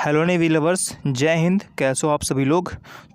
Hello navy lovers, जय हिंद। कैसे हो आप सभी लोग।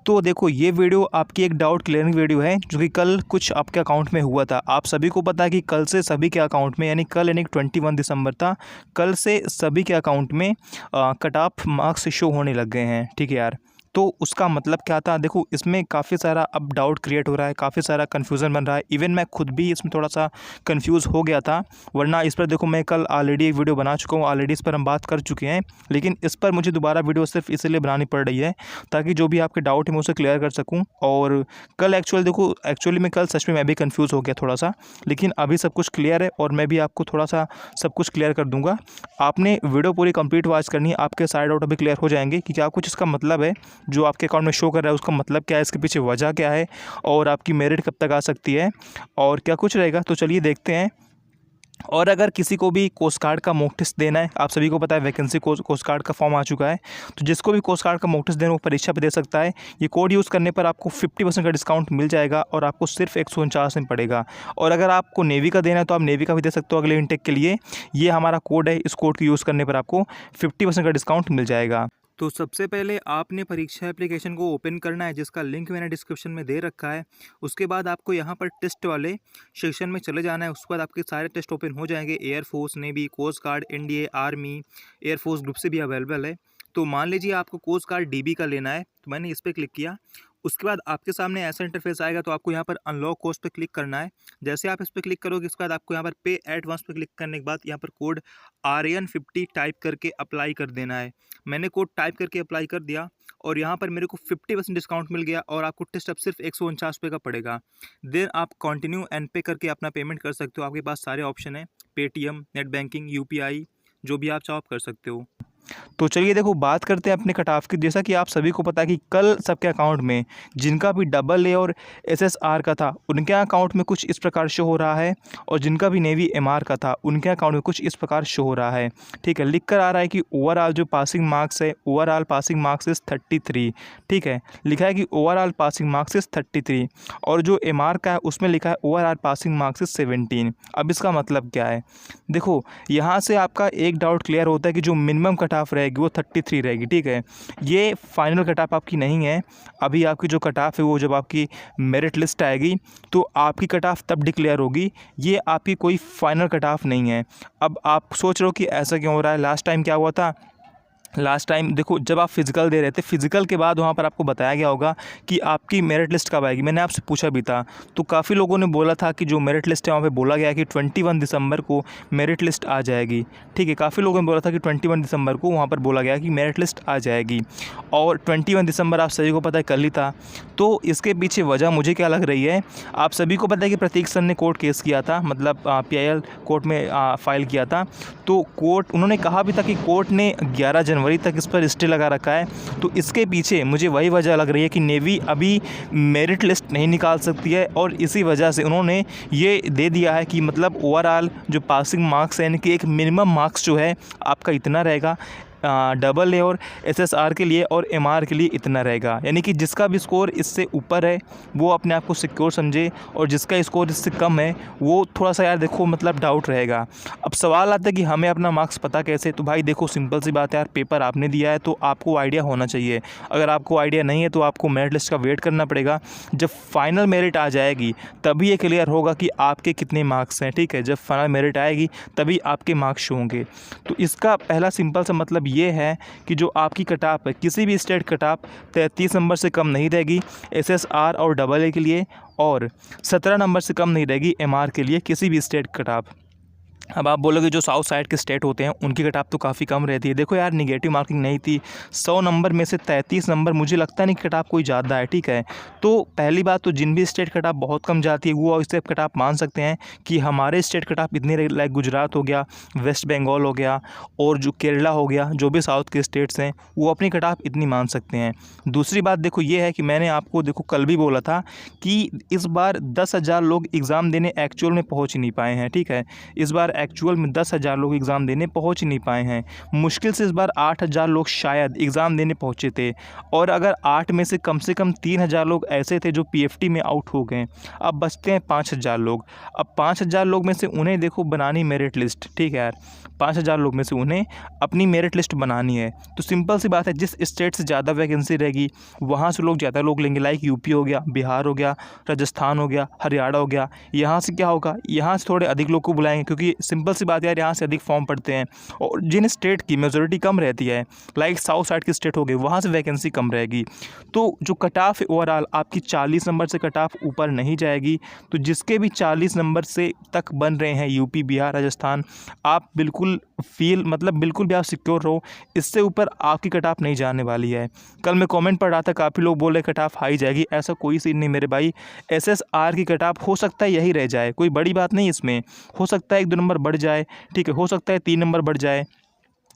तो देखो, ये वीडियो आपकी एक डाउट क्लियरिंग वीडियो है जो कि कल कुछ आपके अकाउंट में हुआ था। आप सभी को पता है कि कल से सभी के अकाउंट में, यानी कल यानी 21 दिसंबर था, कल से सभी के अकाउंट में कट ऑफ मार्क्स शो होने लग गए हैं। ठीक है यार, तो उसका मतलब क्या था। देखो, इसमें काफ़ी सारा अब डाउट क्रिएट हो रहा है, काफ़ी सारा कन्फ्यूज़न बन रहा है। इवन मैं खुद भी इसमें थोड़ा सा कंफ्यूज हो गया था, वरना इस पर देखो मैं कल ऑलरेडी एक वीडियो बना चुका हूँ, ऑलरेडी इस पर हम बात कर चुके हैं। लेकिन इस पर मुझे दोबारा वीडियो सिर्फ इसलिए बनानी पड़ रही है ताकि जो भी आपके डाउट है मैं उसे क्लियर कर सकूँ। और कल एक्चुअली में कल सच में मैं भी कन्फ्यूज़ हो गया थोड़ा सा, लेकिन अभी सब कुछ क्लियर है और मैं भी आपको थोड़ा सा सब कुछ क्लियर कर दूँगा। आपने वीडियो पूरी कंप्लीट वॉच करनी है, आपके सारे डाउट अभी क्लियर हो जाएंगे कि क्या कुछ इसका मतलब है, जो आपके अकाउंट में शो कर रहा है उसका मतलब क्या है, इसके पीछे वजह क्या है, और आपकी मेरिट कब तक आ सकती है और क्या कुछ रहेगा। तो चलिए देखते हैं। और अगर किसी को भी कोस्ट गार्ड का मॉक टेस्ट देना है, आप सभी को पता है वैकेंसी कोस्ट गार्ड का फॉर्म आ चुका है, तो जिसको भी कोस्ट गार्ड का मॉक टेस्ट देना वो परीक्षा पे दे सकता है। ये कोड यूज़ करने पर आपको 50% का डिस्काउंट मिल जाएगा और आपको सिर्फ 149 में पड़ेगा। और अगर आपको नेवी का देना है तो आप नेवी का भी दे सकते हो अगले इनटेक के लिए। ये हमारा कोड है, इस कोड को यूज़ करने पर आपको 50% का डिस्काउंट मिल जाएगा। तो सबसे पहले आपने परीक्षा एप्लीकेशन को ओपन करना है, जिसका लिंक मैंने डिस्क्रिप्शन में दे रखा है। उसके बाद आपको यहाँ पर टेस्ट वाले सेक्शन में चले जाना है। उसके बाद आपके सारे टेस्ट ओपन हो जाएंगे। Air force, navy, coast guard, NDA, army, air force group से भी अवेलेबल है। तो मान लीजिए आपको कोस्ट गार्ड डीबी का लेना है, तो मैंने इस पर क्लिक किया। उसके बाद आपके सामने ऐसा इंटरफेस आएगा, तो आपको यहाँ पर अनलॉक कोर्स पे क्लिक करना है। जैसे आप इस पर क्लिक करोगे, इसके बाद आपको यहाँ पर पे एडवांस पे क्लिक करने के बाद यहाँ पर कोड RN50 टाइप करके अप्लाई कर देना है। मैंने कोड टाइप करके अप्लाई कर दिया और यहाँ पर मेरे को 50% डिस्काउंट मिल गया और आपको टेस्ट अब सिर्फ 149 रुपये का पड़ेगा। देन आप कंटिन्यू एंड पे करके अपना पेमेंट कर सकते हो। आपके पास सारे ऑप्शन है, पेटीएम, नेट बैंकिंग, UPI, जो भी आप चाहो आप कर सकते हो। तो चलिए देखो, बात करते हैं अपने कट ऑफ की। जैसा कि आप सभी को पता है कि कल सबके अकाउंट में जिनका भी AA और SSR का था उनके अकाउंट में कुछ इस प्रकार शो हो रहा है, और जिनका भी नेवी MR का था उनके अकाउंट में कुछ इस प्रकार शो हो रहा है। ठीक है, लिख कर आ रहा है कि ओवरऑल जो पासिंग मार्क्स है, ओवरऑल पासिंग मार्क्स इज़ 33। ठीक है, लिखा है कि ओवरऑल पासिंग मार्क्स इज़ 33, और जो MR का है उसमें लिखा है ओवरऑल पासिंग मार्क्स इज़ 17। अब इसका मतलब क्या है, देखो यहाँ से आपका एक डाउट क्लियर होता है कि जो मिनिमम कट ऑफ रहेगी वो 33 रहेगी। ठीक है, ये फाइनल कट ऑफ आपकी नहीं है। अभी आपकी जो कट ऑफ है वो जब आपकी मेरिट लिस्ट आएगी तो आपकी कट ऑफ तब डिक्लेयर होगी। ये आपकी कोई फाइनल कट ऑफ नहीं है। अब आप सोच रहे हो कि ऐसा क्यों हो रहा है, लास्ट टाइम क्या हुआ था। लास्ट टाइम देखो, जब आप फिजिकल दे रहे थे, फिजिकल के बाद वहाँ पर आपको बताया गया होगा कि आपकी मेरिट लिस्ट कब आएगी। मैंने आपसे पूछा भी था, तो काफ़ी लोगों ने बोला था कि जो मेरिट लिस्ट है वहाँ पे बोला गया कि 21 दिसंबर को मेरिट लिस्ट आ जाएगी। ठीक है, काफ़ी लोगों ने बोला था कि 21 दिसंबर को वहाँ पर बोला गया कि मेरिट लिस्ट आ जाएगी, और 21 दिसंबर आप सभी को पता है कल ही था। तो इसके पीछे वजह मुझे क्या लग रही है, आप सभी को पता है कि प्रतीक सर ने कोर्ट केस किया था, मतलब PIL कोर्ट में फाइल किया था। तो कोर्ट, उन्होंने कहा भी था कि कोर्ट ने 11 जनवरी तक इस पर स्टे लगा रखा है। तो इसके पीछे मुझे वही वजह लग रही है कि नेवी अभी मेरिट लिस्ट नहीं निकाल सकती है, और इसी वजह से उन्होंने ये दे दिया है कि मतलब ओवरऑल जो पासिंग मार्क्स है, यानी कि एक मिनिमम मार्क्स जो है आपका इतना रहेगा, AA और SSR के लिए और MR के लिए इतना रहेगा। यानी कि जिसका भी स्कोर इससे ऊपर है वो अपने आप को सिक्योर समझे, और जिसका स्कोर इससे कम है वो थोड़ा सा यार देखो मतलब डाउट रहेगा। अब सवाल आता है कि हमें अपना मार्क्स पता कैसे। तो भाई देखो, सिंपल सी बात है यार, पेपर आपने दिया है तो आपको आइडिया होना चाहिए। अगर आपको आइडिया नहीं है तो आपको मेरिट लिस्ट का वेट करना पड़ेगा। जब फाइनल मेरिट आ जाएगी तभी ये क्लियर होगा कि आपके कितने मार्क्स हैं। ठीक है, जब फाइनल मेरिट आएगी तभी आपके मार्क्स शो होंगे। तो इसका पहला सिंपल सा मतलब ये है कि जो आपकी कट ऑफ है, किसी भी स्टेट कट ऑफ 33 नंबर से कम नहीं रहेगी SSR और AA के लिए, और 17 नंबर से कम नहीं रहेगी MR के लिए, किसी भी स्टेट कट ऑफ। अब आप बोलोगे जो साउथ साइड के स्टेट होते हैं उनकी कट ऑफ तो काफ़ी कम रहती है। देखो यार, निगेटिव मार्किंग नहीं थी, 100 नंबर में से 33 नंबर, मुझे लगता नहीं कट ऑफ कोई ज़्यादा है। ठीक है, तो पहली बात तो जिन भी स्टेट कट ऑफ बहुत कम जाती है वो इससे कट ऑफ मान सकते हैं कि हमारे स्टेट कट ऑफ इतने, लाइक गुजरात हो गया, वेस्ट बंगाल हो गया, और जो केरला हो गया, जो भी साउथ के स्टेट्स हैं वो अपनी कट ऑफ इतनी मान सकते हैं। दूसरी बात देखो ये है कि मैंने आपको देखो कल भी बोला था कि इस बार 10,000 लोग एग्ज़ाम देने एक्चुअल में पहुँच ही नहीं पाए हैं। ठीक है, इस बार एक्चुअल में 10,000 लोग एग्ज़ाम देने पहुंच ही नहीं पाए हैं। मुश्किल से इस बार 8,000 लोग शायद एग्ज़ाम देने पहुंचे थे, और अगर 8 में से कम 3,000 लोग ऐसे थे जो पीएफटी में आउट हो गए। अब बचते हैं 5,000 लोग। अब 5,000 लोग में से उन्हें देखो बनानी मेरिट लिस्ट, ठीक है यार, 5,000 लोग में से उन्हें अपनी मेरिट लिस्ट बनानी है। तो सिंपल सी बात है, जिस स्टेट से ज़्यादा वैकेंसी रहेगी वहाँ से लोग ज़्यादा लोग लेंगे। लाइक यूपी हो गया, बिहार हो गया, राजस्थान हो गया, हरियाणा हो गया। यहाँ से क्या होगा, यहाँ से थोड़े अधिक लोग को बुलाएंगे, क्योंकि सिंपल सी बात है यार, यहाँ से अधिक फॉर्म पड़ते हैं। और जिन स्टेट की मेजोरिटी कम रहती है, लाइक साउथ साइड के स्टेट हो गए, वहाँ से वैकेंसी कम रहेगी। तो जो कट ऑफ है ओवरऑल आपकी 40 नंबर से कट ऑफ ऊपर नहीं जाएगी। तो जिसके भी 40 नंबर से तक बन रहे हैं यूपी, बिहार, राजस्थान, आप बिल्कुल बिल्कुल भी आप सिक्योर रहो, इससे ऊपर आपकी कट ऑफ नहीं जाने वाली है। कल मैं कमेंट पढ़ रहा था, काफ़ी लोग बोल रहे कट ऑफ हाई जाएगी, ऐसा कोई सीन नहीं मेरे भाई। एसएसआर की कट ऑफ हो सकता है यही रह जाए, कोई बड़ी बात नहीं इसमें। हो सकता है 1-2 नंबर बढ़ जाए, ठीक है, हो सकता है 3 नंबर बढ़ जाए।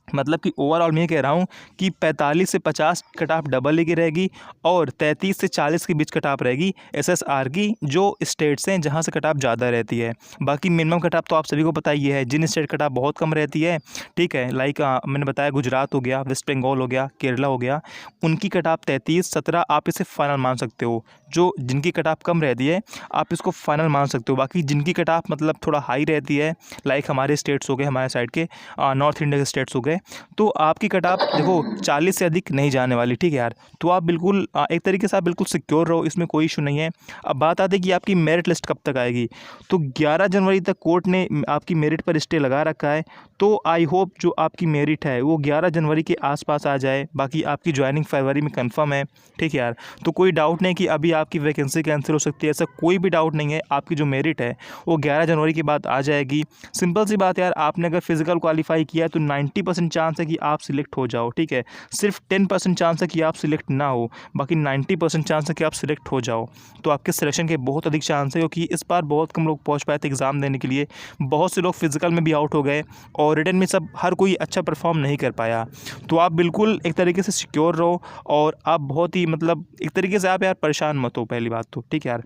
मतलब कि ओवरऑल मैं ये कह रहा हूँ कि 45 से 50 कट ऑफ डबल की रहेगी, और 33 से 40 के बीच कट ऑफ रहेगी एसएसआर की, जो स्टेट्स हैं जहाँ से कट ऑफ ज़्यादा रहती है। बाकी मिनिमम कट ऑफ तो आप सभी को पता ही है, जिन स्टेट कट ऑफ बहुत कम रहती है, ठीक है, लाइक मैंने बताया गुजरात हो गया, वेस्ट बंगाल हो गया, केरला हो गया, उनकी कट ऑफ 33-17 आप इसे फाइनल मान सकते हो। जो जिनकी कट ऑफ कम रहती है आप इसको फाइनल मान सकते हो। बाकी जिनकी कट ऑफ थोड़ा हाई रहती है, लाइक हमारे स्टेट्स हो गए, हमारे साइड के नॉर्थ इंडिया के स्टेट्स हो गए, तो आपकी कट ऑफ देखो 40 से अधिक नहीं जाने वाली, ठीक है यार। तो आप बिल्कुल एक तरीके से आप बिल्कुल सिक्योर रहो, इसमें कोई इशू नहीं है। अब बात आती है कि आपकी मेरिट लिस्ट कब तक आएगी। तो 11 जनवरी तक कोर्ट ने आपकी मेरिट पर स्टे लगा रखा है। तो आई होप जो आपकी मेरिट है वो 11 जनवरी के आसपास आ जाए। बाकी आपकी ज्वाइनिंग फरवरी में कंफर्म है, ठीक है यार। तो कोई डाउट नहीं कि अभी आपकी वैकेंसी कैंसिल हो सकती है, ऐसा कोई भी डाउट नहीं है। आपकी जो मेरिट है वो 11 जनवरी के बाद आ जाएगी। सिंपल सी बात है यार, आपने अगर फिजिकल क्वालिफाई किया है तो 90% चांस है कि आप सिलेक्ट हो जाओ, ठीक है। सिर्फ 10% चांस है कि आप सिलेक्ट ना हो, बाकी 90% चांस है कि आप सिलेक्ट हो जाओ। तो आपके सिलेक्शन के बहुत अधिक चांस है, क्योंकि इस बार बहुत कम लोग पहुंच पाए थे एग्ज़ाम देने के लिए। बहुत से लोग फिजिकल में भी आउट हो गए, और रिटन में हर कोई अच्छा परफॉर्म नहीं कर पाया। तो आप बिल्कुल एक तरीके से सिक्योर रहो, और आप बहुत ही एक तरीके से आप यार परेशान मत हो, पहली बात तो, ठीक है यार।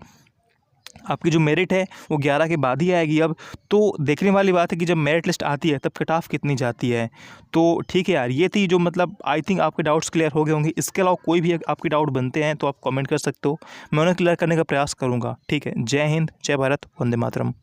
आपकी जो मेरिट है वो 11 के बाद ही आएगी अब। तो देखने वाली बात है कि जब मेरिट लिस्ट आती है तब कट ऑफ कितनी जाती है। तो ठीक है यार, ये थी जो आई थिंक आपके डाउट्स क्लियर हो गए होंगे। इसके अलावा कोई भी आपके डाउट बनते हैं तो आप कमेंट कर सकते हो, मैं उन्हें क्लियर करने का प्रयास करूँगा, ठीक है। जय हिंद, जय भारत, वंदे मातरम।